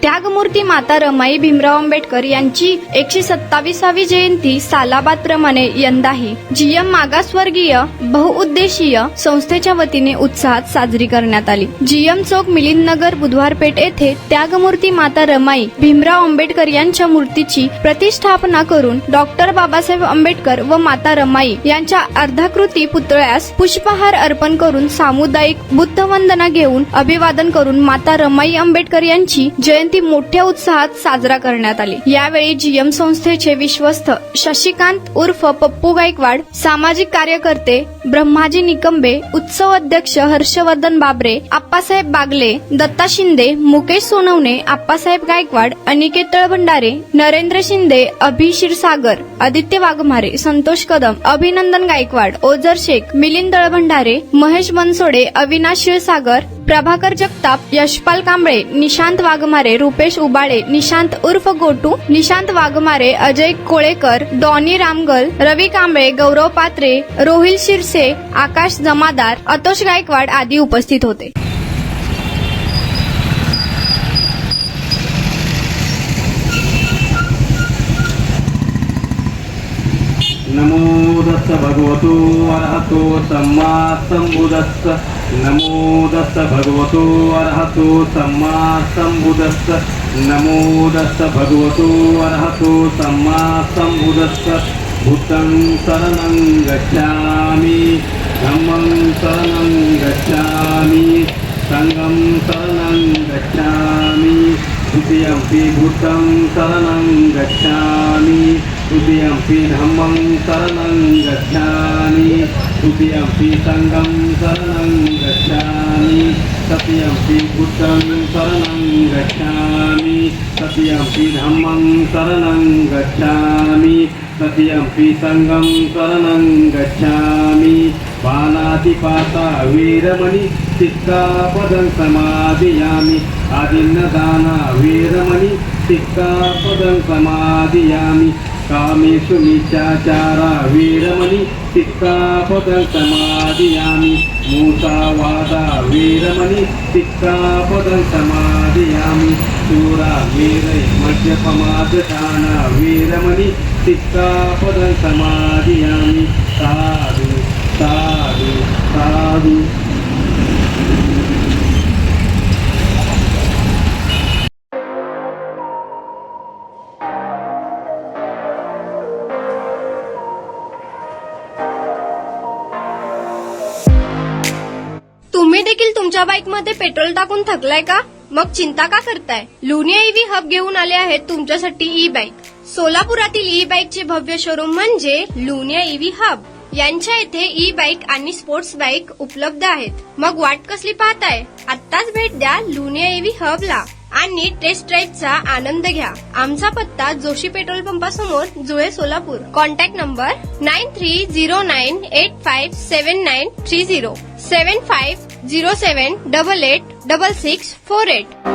त्यागमूर्ती माता रमाई भीमराव आंबेडकर यांची 127वी जयंती सालाबाद प्रमाणे यंदाही जीएम मागासवर्गीय बहुउद्देशीय संस्थेच्या वतीने उत्साहात साजरी करण्यात आली। जीएम चौक मिलिंद नगर बुधवार पेठ येथे त्यागमूर्ती माता रमाई भीमराव आंबेडकर यांच्या मूर्तीची प्रतिष्ठापना करून डॉक्टर बाबासाहेब आंबेडकर व माता रमाई यांच्या अर्धाकृती पुतळ्यास पुष्पहार अर्पण करून सामुदायिक बुद्धवंदना घेऊन अभिवादन करून माता रमाई आंबेडकर यांची जयंती मोठ्या उत्साहात साजरा करण्यात आली। यावेळी जीएम संस्थेचे विश्वस्त शशिकांत उर्फ पप्पू गायकवाड, सामाजिक कार्यकर्ते ब्रह्माजी निकंबे, उत्सव अध्यक्ष हर्षवर्धन बाबरे, आप्पासाहेब बागले, दत्ता शिंदे, मुकेश सोनवणे, आप्पासाहेब गायकवाड, अनिकेत तळभंडारे, नरेंद्र शिंदे, अभि क्षीरसागर, आदित्य वाघमारे, संतोष कदम, अभिनंदन गायकवाड, ओझर शेख, मिलिंद तळभंडारे, महेश बनसोडे, अविनाश क्षीरसागर, प्रभाकर जगताप, यशपाल कांबळे, निशांत वाघमारे, रुपेश उबाळे, निशांत उर्फ गोटू, निशांत वाघमारे, अजय कोळेकर, डॉनी रामगल, रवी कांबळे, गौरव पात्रे, रोहिल शिरसे, आकाश जमादार, अतोष गायकवाड आदी उपस्थित होते। नमो दत्त भगवतो अरहतो सम्मा संबुद्धस्स। नमो दत्त भगवतो अरहतो सम्मा संबुद्धस्स। नमो दत्त भगवतो अरहतो सम्मा संबुद्धस्स। भूतं शरणं गच्छामि, धम्मं शरणं गच्छामि, संघं शरणं गच्छामि, द्वितीयंपि भूतं शरणं गच्छामि, तृतीयंपि धम्मं शरणं गच्छामि, तृतीयंपि संघं शरणं गच्छामि, तृतीयंपि भूतं शरणं गच्छामि, तृतीयंपि धम्मं शरणं गच्छामि, तृतीयंपि संघं शरणं गच्छामि। पानातिपाता वीरमणि सिक्कापदं समादियामि, आदिन्नदाना वीरमणि सिक्कापदं समादियामि, कामेषु मिथ्याचारा वीरमणि सिक्कापदं समादियामि, मूसावादा वीरमणि सिक्कापदं समादियामि, चूरा वीरै मद्यपमाददाना वीरमणि सिक्कापदं समादियामि। साधु साधु साधु। तुम्ही देखील तुमच्या बाईक मध्ये पेट्रोल टाकून थकलाय का? मग चिंता का करताय? लुनिया ईव्ही हब घेऊन आले आहेत तुमच्यासाठी ई बाईक। सोलापुरातील ई बाईकचे भव्य शोरूम म्हणजे लुनिया ईव्ही हब। यांच्या इथे ई बाईक आणि स्पोर्ट्स बाईक उपलब्ध आहेत। मग वाट कसली पाहताय? आत्ताच भेट द्या लुनिया ईव्ही हबला आणि टेस्ट ड्राईव्हचा आनंद घ्या। आमचा पत्ता जोशी पेट्रोल पंपासमोर, जुळे, सोलापूर। Contact number 9309857930 7507886648।